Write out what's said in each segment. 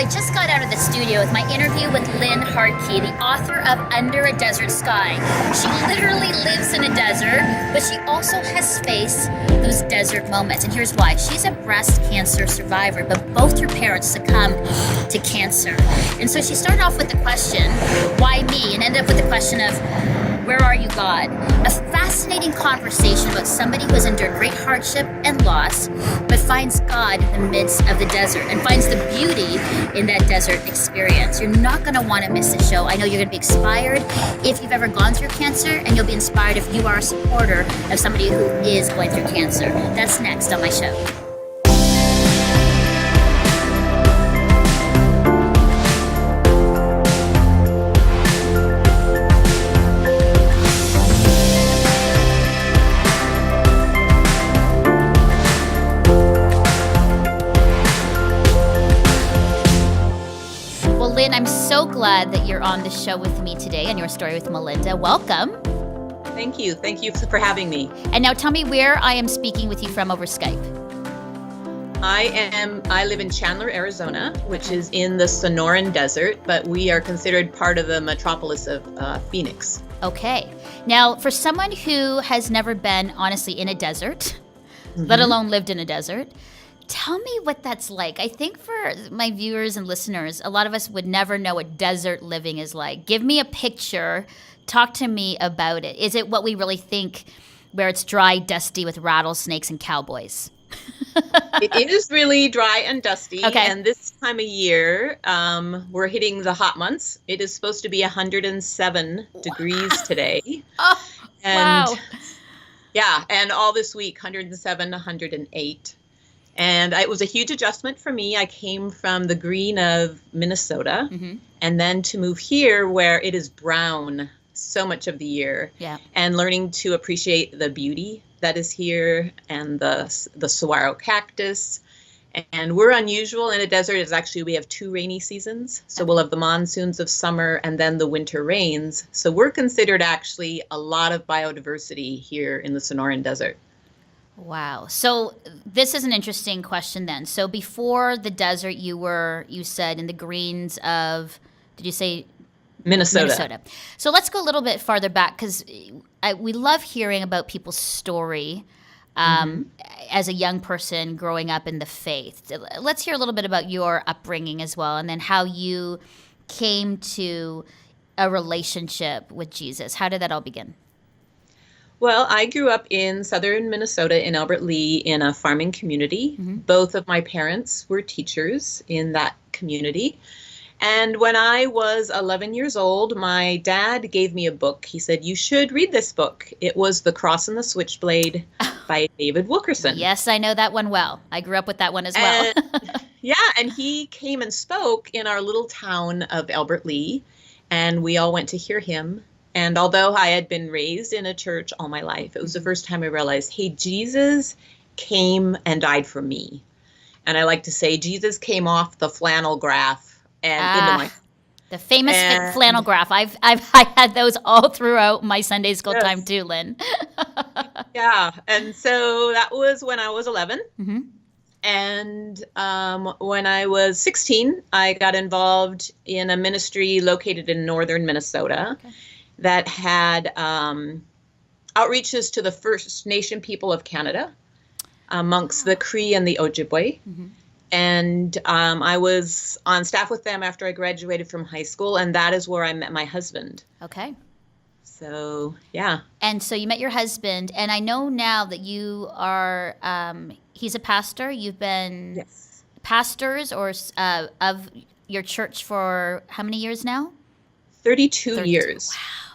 I just got out of the studio with my interview with Lynne Hartke, the author of Under a Desert Sky. She literally lives in a desert, but she also has faced those desert moments. And here's why. She's a breast cancer survivor, but both her parents succumbed to cancer. And so she started off with the question, why me? And ended up with the question of, where are you, God? A fascinating conversation about somebody who has endured great hardship and loss, but finds God in the midst of the desert and finds the beauty in that desert experience. You're not going to want to miss the show. I know you're going to be inspired if you've ever gone through cancer, and you'll be inspired if you are a supporter of somebody who is going through cancer. That's next on my show. Lynne, I'm so glad that you're on the show with me today and Your Story with Melinda. Welcome. Thank you. Thank you for having me. And now tell me where I am speaking with you from over Skype. I live in Chandler, Arizona, which is in the Sonoran Desert, but we are considered part of the metropolis of Phoenix. Okay. Now, for someone who has never been, honestly, in a desert, let alone lived in a desert, tell me what that's like. I think for my viewers and listeners, a lot of us would never know what desert living is like. Give me a picture. Talk to me about it. Is it what we really think, where it's dry, dusty with rattlesnakes and cowboys? It is really dry and dusty. Okay. And this time of year, we're hitting the hot months. It is supposed to be 107 degrees today. Oh, and, wow. Yeah, and all this week, 107, 108. And it was a huge adjustment for me. I came from the green of Minnesota, and then to move here where it is brown so much of the year, and learning to appreciate the beauty that is here and the saguaro cactus. And we're unusual in a desert. Is actually we have 2 rainy seasons. So we'll have the monsoons of summer and then the winter rains. So we're considered actually a lot of biodiversity here in the Sonoran Desert. Wow. So this is an interesting question then. So before the desert, you said in the greens of, did you say? Minnesota. So let's go a little bit farther back, because we love hearing about people's story as a young person growing up in the faith. Let's hear a little bit about your upbringing as well, and then how you came to a relationship with Jesus. How did that all begin? Well, I grew up in southern Minnesota in Albert Lea in a farming community. Both of my parents were teachers in that community. And when I was 11 years old, my dad gave me a book. He said, you should read this book. It was The Cross and the Switchblade by David Wilkerson. Yes, I know that one well. I grew up with that one as well. And he came and spoke in our little town of Albert Lea, and we all went to hear him. And although I had been raised in a church all my life, it was the first time I realized, hey, Jesus came and died for me. And I like to say Jesus came off the flannel graph and into my... The famous flannel graph. I had those all throughout my Sunday school time too, Lynne. Yeah. And so that was when I was 11. And when I was 16, I got involved in a ministry located in northern Minnesota. That had outreaches to the First Nation people of Canada, amongst the Cree and the Ojibwe. And I was on staff with them after I graduated from high school, and that is where I met my husband. Okay. So, yeah. And so you met your husband, and I know now that you are, he's a pastor. You've been pastors of your church for how many years now? 32 years. Wow.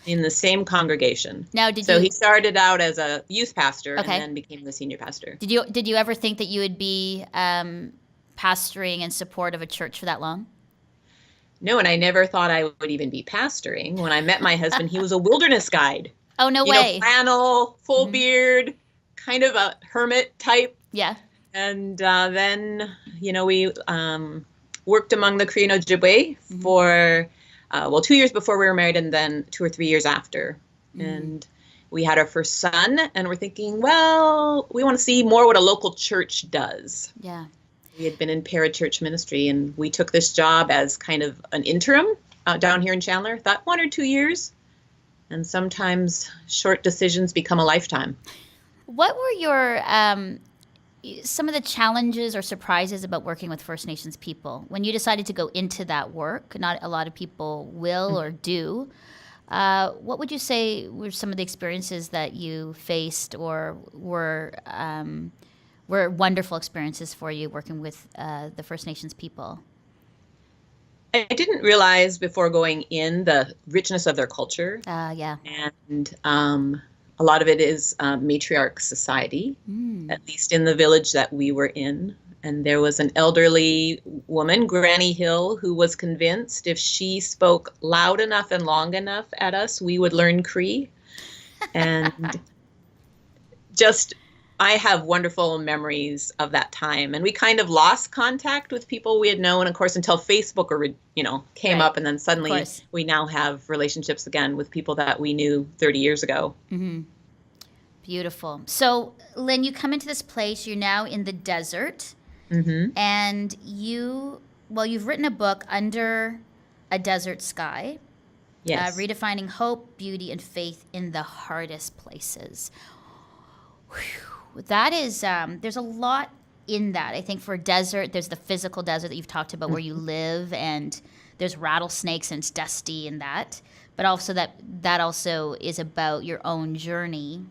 In the same congregation. Now, he started out as a youth pastor and then became the senior pastor. Did you ever think that you would be pastoring in support of a church for that long? No, and I never thought I would even be pastoring. When I met my husband, he was a wilderness guide. Oh, no way. Flannel, full beard, kind of a hermit type. Yeah. And then, we worked among the Cree and Ojibwe for... 2 years before we were married, and then 2 or 3 years after. And we had our first son, and we're thinking, well, we want to see more what a local church does. Yeah. We had been in parachurch ministry, and we took this job as kind of an interim down here in Chandler. Thought 1 or 2 years, and sometimes short decisions become a lifetime. What were your some of the challenges or surprises about working with First Nations people when you decided to go into that work? Not a lot of people will or do. What would you say were some of the experiences that you faced, or were wonderful experiences for you working with the First Nations people? I didn't realize before going in the richness of their culture. Yeah. And a lot of it is matriarch society, at least in the village that we were in. And there was an elderly woman, Granny Hill, who was convinced if she spoke loud enough and long enough at us, we would learn Cree. And I have wonderful memories of that time. And we kind of lost contact with people we had known, of course, until Facebook came up. And then suddenly we now have relationships again with people that we knew 30 years ago. Mm-hmm. Beautiful. So, Lynne, you come into this place, you're now in the desert. Mm-hmm. And you've written a book, Under a Desert Sky. Yes. Redefining hope, beauty, and faith in the hardest places. Whew. That is, there's a lot in that. I think for a desert, there's the physical desert that you've talked about where you live, and there's rattlesnakes and it's dusty and that. But also that also is about your own journey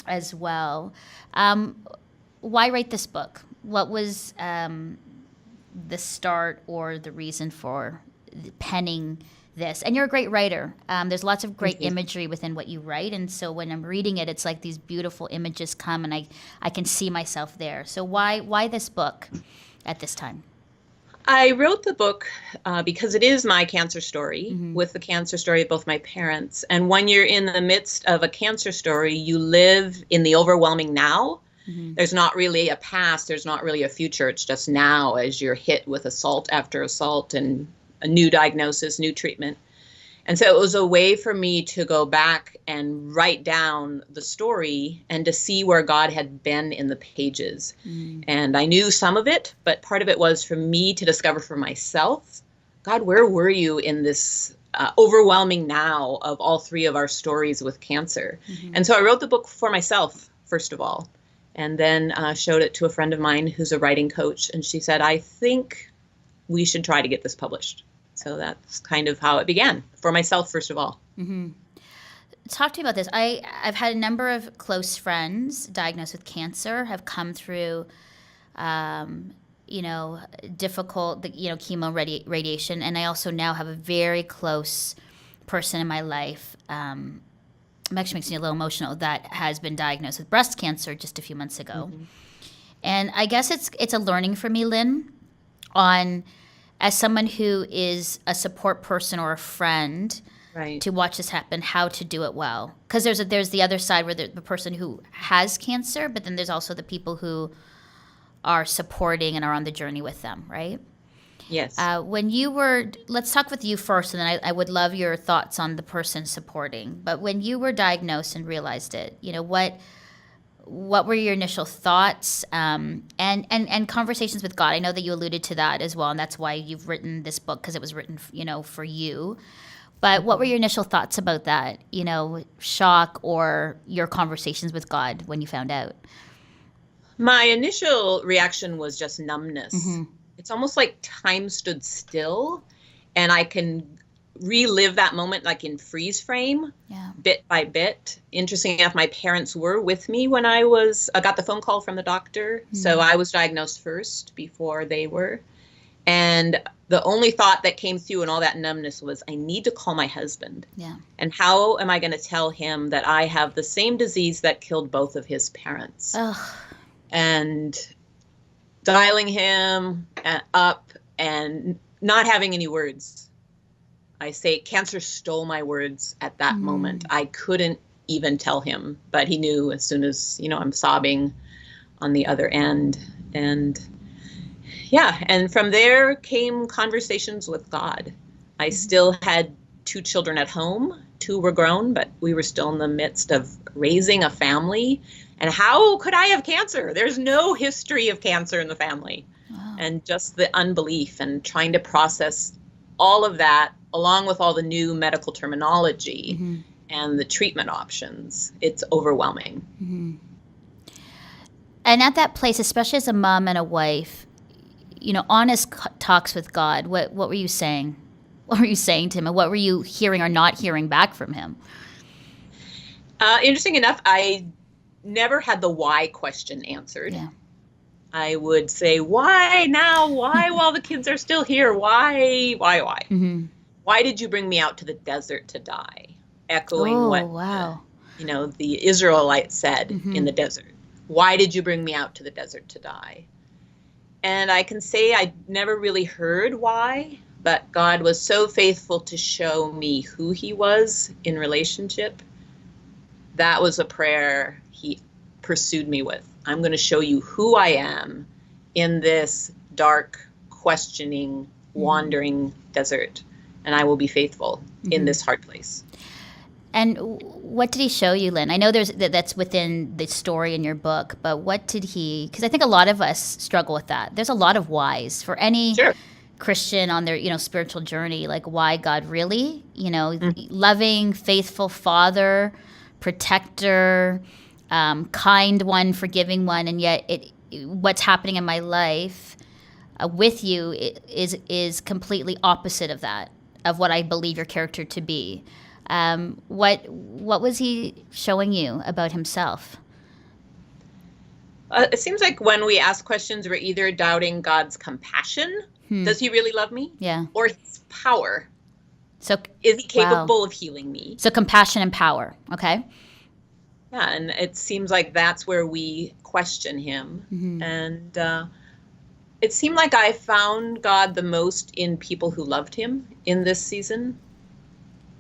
as well. Why write this book? What was the start or the reason for penning this? And you're a great writer. There's lots of great imagery within what you write, and so when I'm reading it, it's like these beautiful images come, and I can see myself there. So why this book at this time? I wrote the book because it is my cancer story, with the cancer story of both my parents. And when you're in the midst of a cancer story, you live in the overwhelming now. There's not really a past, there's not really a future. It's just now as you're hit with assault after assault and a new diagnosis, new treatment. And so it was a way for me to go back and write down the story and to see where God had been in the pages. And I knew some of it, but part of it was for me to discover for myself, God, where were you in this overwhelming now of all three of our stories with cancer? And so I wrote the book for myself, first of all, and then showed it to a friend of mine who's a writing coach. And she said, I think we should try to get this published. So that's kind of how it began, for myself, first of all. Talk to me about this. I've had a number of close friends diagnosed with cancer, have come through, difficult, chemo radiation. And I also now have a very close person in my life, it actually makes me a little emotional, that has been diagnosed with breast cancer just a few months ago. And I guess it's a learning for me, Lynne, as someone who is a support person or a friend, to watch this happen, how to do it well. Because there's the other side where the person who has cancer, but then there's also the people who are supporting and are on the journey with them, right? Yes. Let's talk with you first, and then I would love your thoughts on the person supporting. But when you were diagnosed and realized it, what were your initial thoughts and conversations with God? I know that you alluded to that as well, and that's why you've written this book, because it was written, for you. But what were your initial thoughts about that? Shock or your conversations with God when you found out? My initial reaction was just numbness. It's almost like time stood still, and I can relive that moment like in freeze frame, bit by bit. Interesting enough, my parents were with me when I got the phone call from the doctor. So I was diagnosed first before they were. And the only thought that came through in all that numbness was, I need to call my husband. And how am I going to tell him that I have the same disease that killed both of his parents? And dialing him up and not having any words. I say cancer stole my words at that moment. I couldn't even tell him, but he knew as soon as, I'm sobbing on the other end. And and from there came conversations with God. I still had 2 children at home. 2 were grown, but we were still in the midst of raising a family. And how could I have cancer? There's no history of cancer in the family. And just the unbelief and trying to process all of that along with all the new medical terminology and the treatment options. It's overwhelming. And at that place, especially as a mom and a wife, honest talks with God, what were you saying? What were you saying to him? And what were you hearing or not hearing back from him? Interesting enough, I never had the why question answered. Yeah. I would say, why now? Why while the kids are still here? Why? Why did you bring me out to the desert to die? Echoing what the Israelites said in the desert. Why did you bring me out to the desert to die? And I can say I never really heard why, but God was so faithful to show me who he was in relationship. That was a prayer he pursued me with. I'm going to show you who I am in this dark, questioning, wandering desert, and I will be faithful in this hard place. And what did he show you, Lynne? I know that's within the story in your book, but what did he, because I think a lot of us struggle with that. There's a lot of whys for any Christian on their, spiritual journey, like why God really, loving, faithful father, protector, kind one, forgiving one, and yet what's happening in my life with you is completely opposite of that, of what I believe your character to be. What was he showing you about himself? It seems like when we ask questions, we're either doubting God's compassion, does he really love me? Yeah. Or his power. So is he capable of healing me? So compassion and power, okay? Yeah, and it seems like that's where we question him. And it seemed like I found God the most in people who loved him in this season.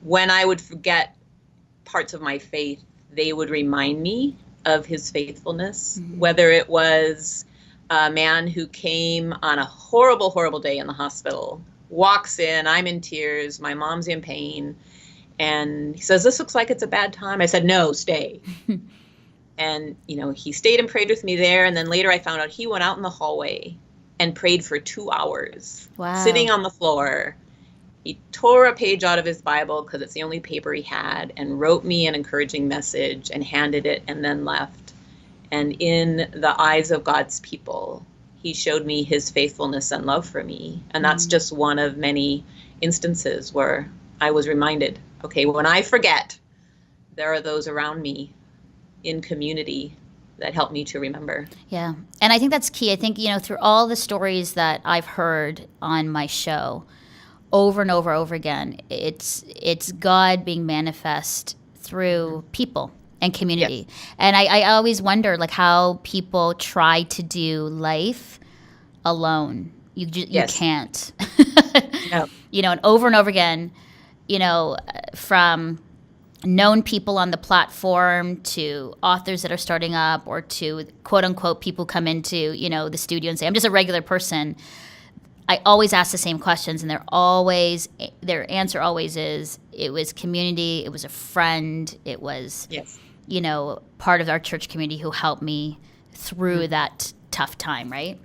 When I would forget parts of my faith, they would remind me of his faithfulness, whether it was a man who came on a horrible, horrible day in the hospital, walks in, I'm in tears, my mom's in pain, and he says, this looks like it's a bad time. I said, no, stay. And, he stayed and prayed with me there. And then later I found out he went out in the hallway and prayed for 2 hours, sitting on the floor. He tore a page out of his Bible because it's the only paper he had and wrote me an encouraging message and handed it and then left. And in the eyes of God's people, he showed me his faithfulness and love for me. And that's just one of many instances where I was reminded, okay, when I forget, there are those around me in community that help me to remember. Yeah. And I think that's key. I think, through all the stories that I've heard on my show, over and over again, it's God being manifest through people and community. Yes. And I always wonder, how people try to do life alone. You can't. No. And over again, from known people on the platform to authors that are starting up or to quote unquote people come into, the studio and say, I'm just a regular person. I always ask the same questions, and their answer always is, it was community, it was a friend, it was, part of our church community who helped me through that tough time, right?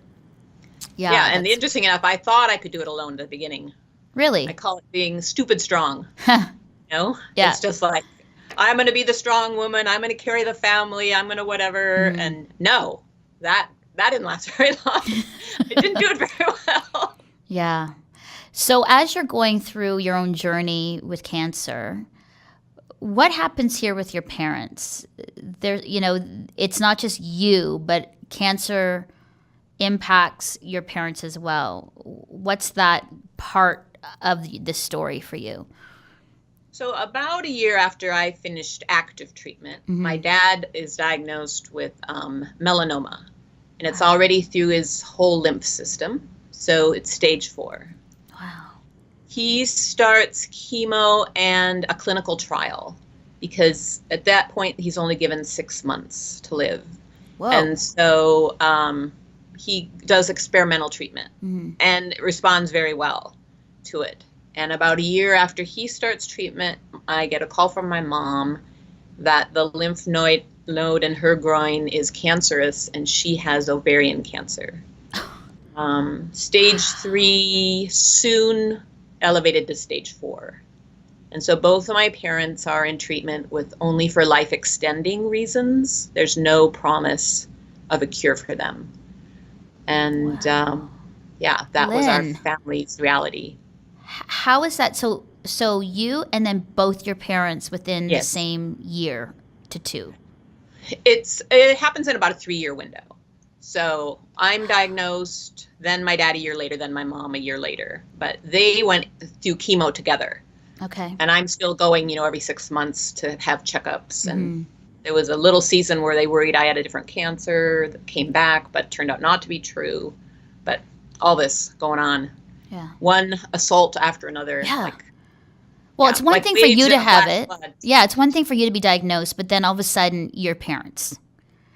Yeah, and interesting enough, I thought I could do it alone at the beginning. Really? I call it being stupid strong. Yeah. It's just like, I'm going to be the strong woman, I'm going to carry the family, I'm going to whatever, and no, that didn't last very long. I didn't do it very well. Yeah. So as you're going through your own journey with cancer, what happens here with your parents? It's not just you, but cancer impacts your parents as well. What's that part of the story for you? So about a year after I finished active treatment, my dad is diagnosed with melanoma. And it's already through his whole lymph system. So it's stage 4. Wow. He starts chemo and a clinical trial because at that point he's only given 6 months to live. Whoa. And so he does experimental treatment and responds very well to it. And about a year after he starts treatment, I get a call from my mom that the lymph node in her groin is cancerous and she has ovarian cancer. Stage 3 soon elevated to stage 4. And so both of my parents are in treatment with only for life extending reasons. There's no promise of a cure for them. And that was our Lynne, family's reality. how is that? So you and then both your parents within the Yes. same year to two. It happens in about a 3-year window. So I'm diagnosed, then my dad a year later, then my mom a year later. But they went through chemo together. Okay. And I'm still going, every 6 months to have checkups. And Mm-hmm. there was a little season where they worried I had a different cancer that came back, but turned out not to be true. But all this going on, Yeah. one assault after another. Yeah. Well, it's one like thing for waves you to of have black it. blood. Yeah, it's one thing for you to be diagnosed, but then all of a sudden your parents.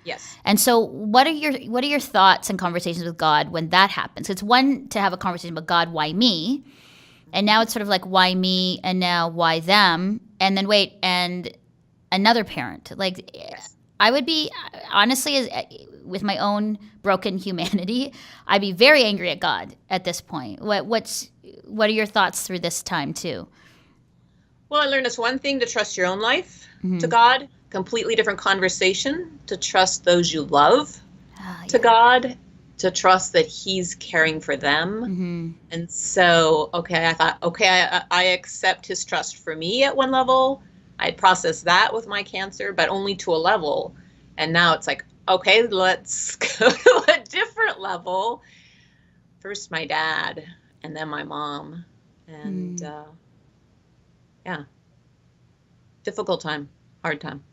Yes. And so what are your thoughts and conversations with God when that happens? It's one to have a conversation about God, why me? And now it's sort of like why me and now why them? And then wait, and another parent. Like Yes. I would be honestly with my own broken humanity, I'd be very angry at God at this point. What are your thoughts through this time too? Well, I learned it's one thing to trust your own life Mm-hmm. to God, completely different conversation to trust those you love to Yeah. God, to trust that He's caring for them. Mm-hmm. And so, I thought, I accept His trust for me at one level. I had processed that with my cancer, but only to a level. And now it's like, okay, let's go to a different level. First my dad, and then my mom. And difficult time, hard time.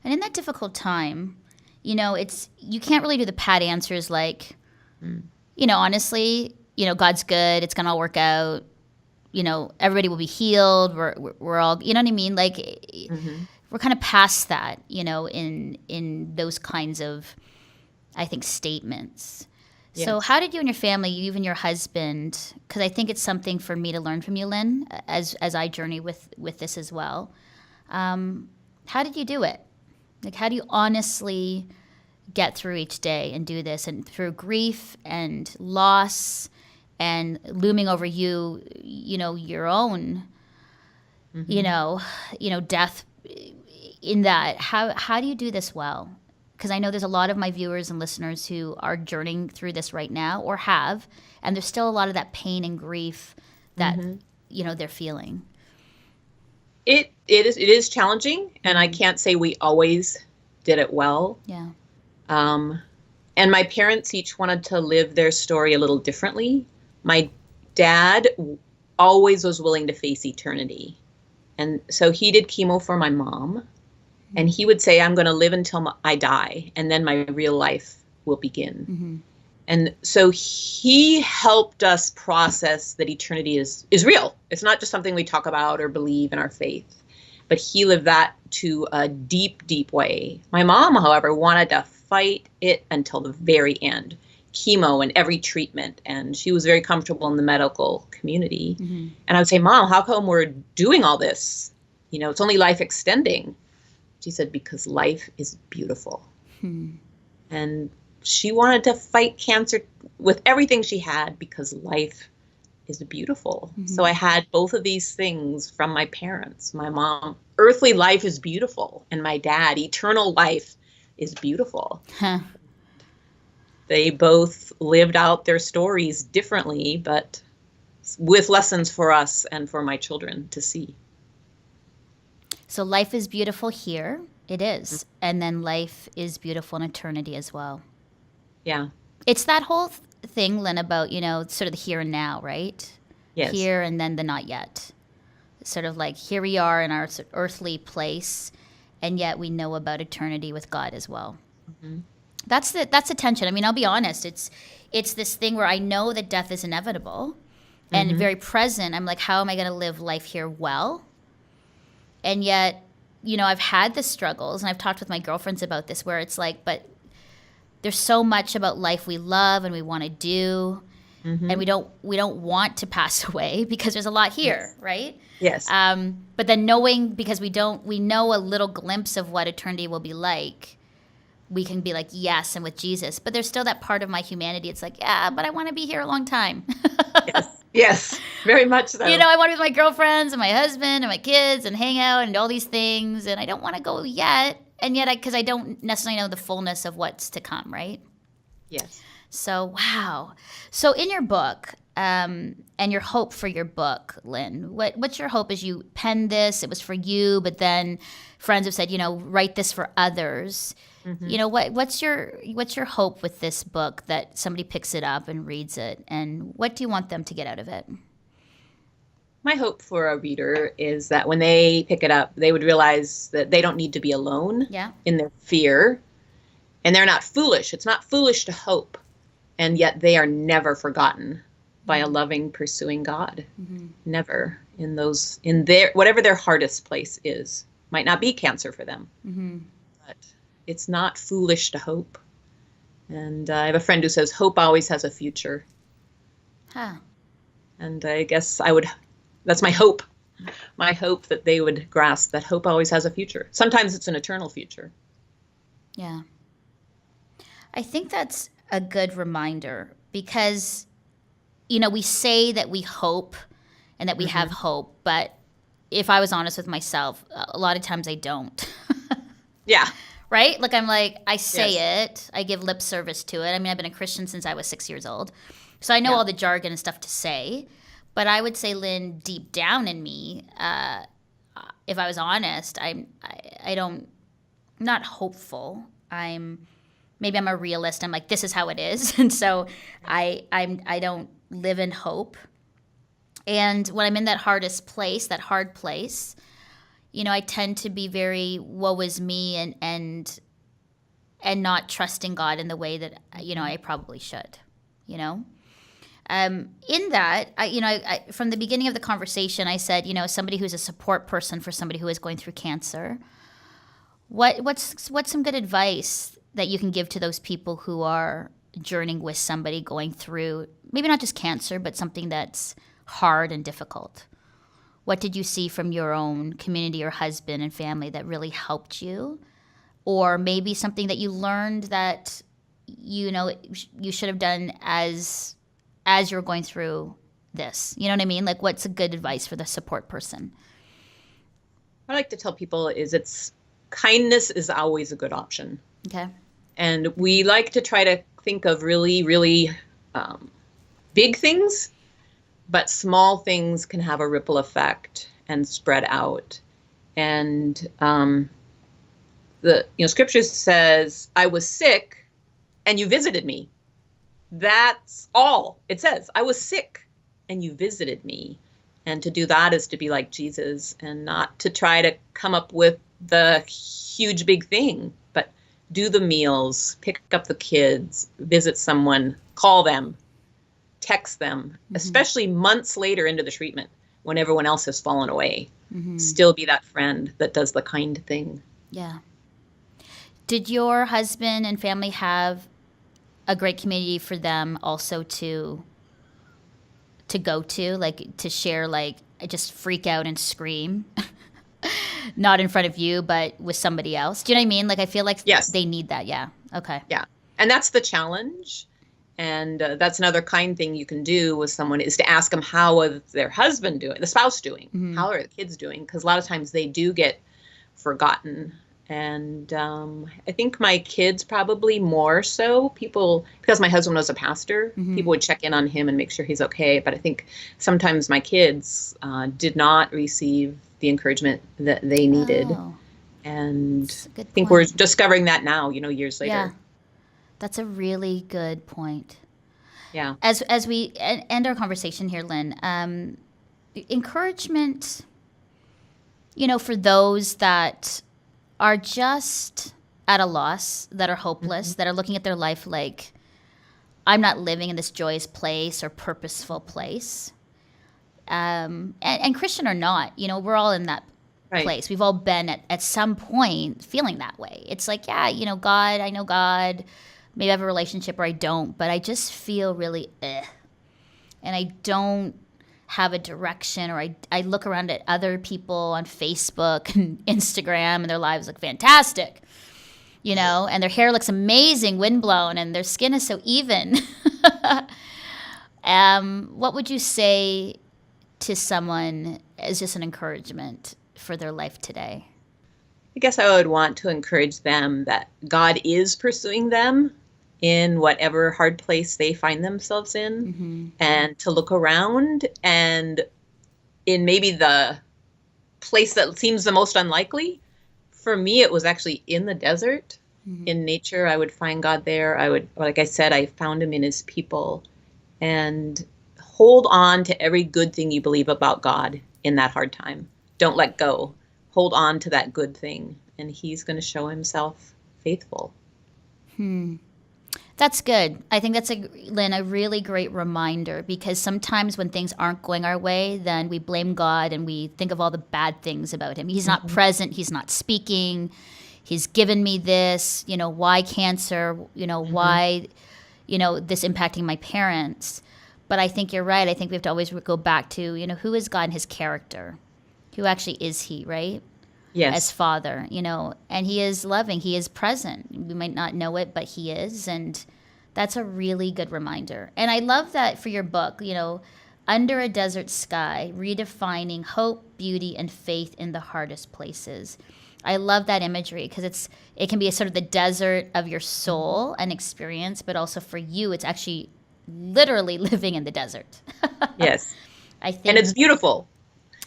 And in that difficult time, it's you can't really do the pat answers like, honestly, God's good. It's gonna all work out. Everybody will be healed. We're all, you know what I mean? Like, we're kind of past that, in those kinds of, I think, statements. So Yes. how did you and your family, you and your husband, because I think it's something for me to learn from you, Lynne, as I journey with this as well. How did you do it? Like, how do you honestly get through each day and do this, and through grief and loss and looming over you, your own, death in that? How do you do this well? Because I know there's a lot of my viewers and listeners who are journeying through this right now or have, and there's still a lot of that pain and grief that, they're feeling. It is challenging, and I can't say we always did it well. Yeah. And my parents each wanted to live their story a little differently. My dad always was willing to face eternity. And so he did chemo for my mom. And he would say, I'm going to live until I die, and then my real life will begin. Mm-hmm. And so he helped us process that eternity is real. It's not just something we talk about or believe in our faith, but he lived that to a deep, deep way. My mom, however, wanted to fight it until the very end, chemo and every treatment. And she was very comfortable in the medical community. Mm-hmm. And I would say, Mom, how come we're doing all this? It's only life extending. She said, because life is beautiful. And she wanted to fight cancer with everything she had because life is beautiful. So I had both of these things from my parents. My mom, earthly life is beautiful. And my dad, eternal life is beautiful. Huh. They both lived out their stories differently, but with lessons for us and for my children to see. So life is beautiful here. It is. And then life is beautiful in eternity as well. Yeah. It's that whole thing, Lynne, about, sort of the here and now, right? Yes. Here and then the not yet. Sort of like here we are in our earthly place, and yet we know about eternity with God as well. Mm-hmm. That's the tension. I mean, I'll be honest. It's this thing where I know that death is inevitable and very present. I'm like, how am I going to live life here well? And yet, I've had the struggles, and I've talked with my girlfriends about this, where it's like, but there's so much about life we love and we want to do, and we don't want to pass away because there's a lot here, right? Yes. But then knowing, because we know a little glimpse of what eternity will be like, we can be like, yes, and with Jesus. But there's still that part of my humanity. It's like, yeah, but I want to be here a long time. Yes, very much so. I want to be with my girlfriends and my husband and my kids and hang out and all these things. And I don't want to go yet. And yet, because I don't necessarily know the fullness of what's to come, right? Yes. So, wow. So in your book, and your hope for your book, Lynne, what's your hope as you penned this? It was for you, but then friends have said, write this for others. Mm-hmm. What's your hope with this book, that somebody picks it up and reads it, and what do you want them to get out of it? My hope for a reader is that when they pick it up, they would realize that they don't need to be alone in their fear, and they're not foolish. It's not foolish to hope, and yet they are never forgotten by a loving, pursuing God. Mm-hmm. Never in their whatever their hardest place is. Might not be cancer for them, but it's not foolish to hope. And I have a friend who says hope always has a future. Huh. And I guess that's my hope. My hope that they would grasp that hope always has a future. Sometimes it's an eternal future. Yeah. I think that's a good reminder, because we say that we hope and that we have hope, but if I was honest with myself, a lot of times I don't. Yeah. Right? I say it, I give lip service to it. I mean, I've been a Christian since I was 6 years old, so I know all the jargon and stuff to say, but I would say, Lynne, deep down in me, if I was honest, I'm not hopeful. Maybe I'm a realist. I'm like, this is how it is. And so I don't live in hope. And when I'm in that hard place, I tend to be very woe is me and not trusting God in the way that, I probably should, In that, I from the beginning of the conversation, I said, somebody who's a support person for somebody who is going through cancer, what's some good advice that you can give to those people who are journeying with somebody going through maybe not just cancer, but something that's hard and difficult? What did you see from your own community or husband and family that really helped you? Or maybe something that you learned that, you should have done as you're going through this? You know what I mean? What's a good advice for the support person? What I like to tell people is kindness is always a good option. Okay. And we like to try to think of really, really big things, but small things can have a ripple effect and spread out. And the scripture says, I was sick and you visited me. That's all it says. I was sick and you visited me. And to do that is to be like Jesus, and not to try to come up with the huge big thing, but do the meals, pick up the kids, visit someone, call them, text them, especially months later into the treatment when everyone else has fallen away. Still be that friend that does the kind thing. Yeah. Did your husband and family have a great community for them also to go to, to share, just freak out and scream? Not in front of you, but with somebody else. Do you know what I mean? I feel like yes, they need that. Yeah. Okay. Yeah. And that's the challenge. And that's another kind thing you can do with someone, is to ask them, how is their husband doing, the spouse doing? How are the kids doing? Because a lot of times they do get forgotten. And I think my kids probably more so. People, because my husband was a pastor, people would check in on him and make sure he's okay. But I think sometimes my kids did not receive the encouragement that they needed. Oh, and I think we're discovering that now, years later. Yeah. That's a really good point. Yeah. As we end our conversation here, Lynne, encouragement, for those that are just at a loss, that are hopeless, that are looking at their life like, I'm not living in this joyous place or purposeful place. And Christian or not, we're all in that place. We've all been at some point feeling that way. It's like, God, I know God. Maybe I have a relationship or I don't, but I just feel really and I don't have a direction, or I look around at other people on Facebook and Instagram and their lives look fantastic. and their hair looks amazing, windblown, and their skin is so even. What would you say to someone as just an encouragement for their life today? I guess I would want to encourage them that God is pursuing them in whatever hard place they find themselves in, and to look around, and in maybe the place that seems the most unlikely. For me, it was actually in the desert, in nature. I would find God there. Like I said, I found him in his people. And hold on to every good thing you believe about God in that hard time. Don't let go. Hold on to that good thing, and he's going to show himself faithful. That's good. I think that's, Lynn, a really great reminder, because sometimes when things aren't going our way, then we blame God and we think of all the bad things about him. He's not present. He's not speaking. He's given me this, why cancer, why, this impacting my parents. But I think you're right. I think we have to always go back to, who is God and his character? Who actually is he, right? Yes. As Father, and he is loving. He is present. We might not know it, but he is. And that's a really good reminder. And I love that for your book, Under a Desert Sky, Redefining Hope, Beauty, and Faith in the Hardest Places. I love that imagery because it can be a sort of the desert of your soul and experience, but also for you, it's actually literally living in the desert. Yes. I think, and it's beautiful.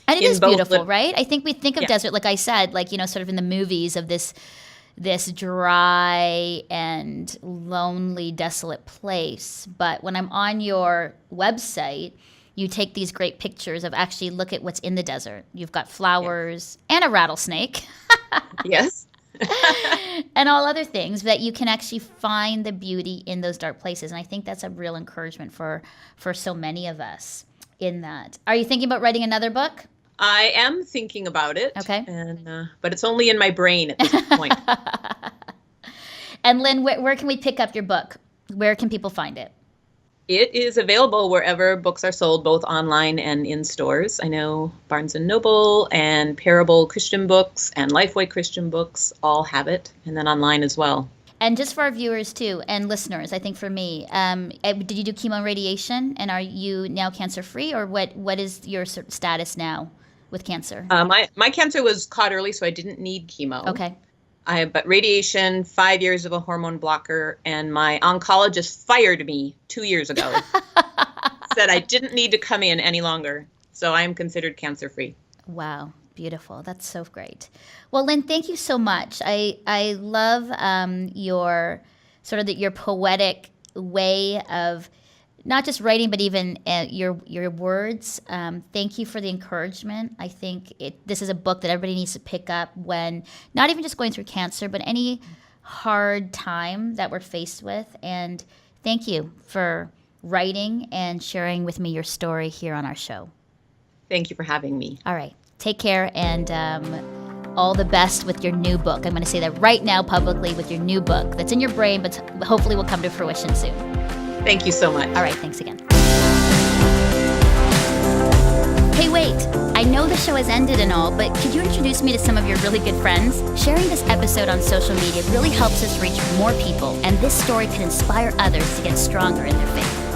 And it is beautiful, right? I think we think of desert, like I said, like, sort of in the movies of this dry and lonely, desolate place. But when I'm on your website, you take these great pictures of actually look at what's in the desert. You've got flowers and a rattlesnake. Yes. And all other things that you can actually find the beauty in those dark places. And I think that's a real encouragement for so many of us in that. Are you thinking about writing another book? I am thinking about it. Okay. But it's only in my brain at this point. And Lynn, where can we pick up your book? Where can people find it? It is available wherever books are sold, both online and in stores. I know Barnes & Noble and Parable Christian Books and Lifeway Christian Books all have it, and then online as well. And just for our viewers too, and listeners, I think for me, did you do chemo and radiation, and are you now cancer-free, or what is your status now with cancer? My cancer was caught early, so I didn't need chemo. Okay. But radiation, 5 years of a hormone blocker, and my oncologist fired me 2 years ago. Said I didn't need to come in any longer, so I am considered cancer-free. Wow. Beautiful. That's so great. Well, Lynn, thank you so much. I love your sort of your poetic way of not just writing, but even your words. Thank you for the encouragement. I think this is a book that everybody needs to pick up when not even just going through cancer, but any hard time that we're faced with. And thank you for writing and sharing with me your story here on our show. Thank you for having me. All right. Take care, and all the best with your new book. I'm going to say that right now publicly, with your new book that's in your brain, but hopefully will come to fruition soon. Thank you so much. All right, thanks again. Hey, wait. I know the show has ended and all, but could you introduce me to some of your really good friends? Sharing this episode on social media really helps us reach more people, and this story can inspire others to get stronger in their faith.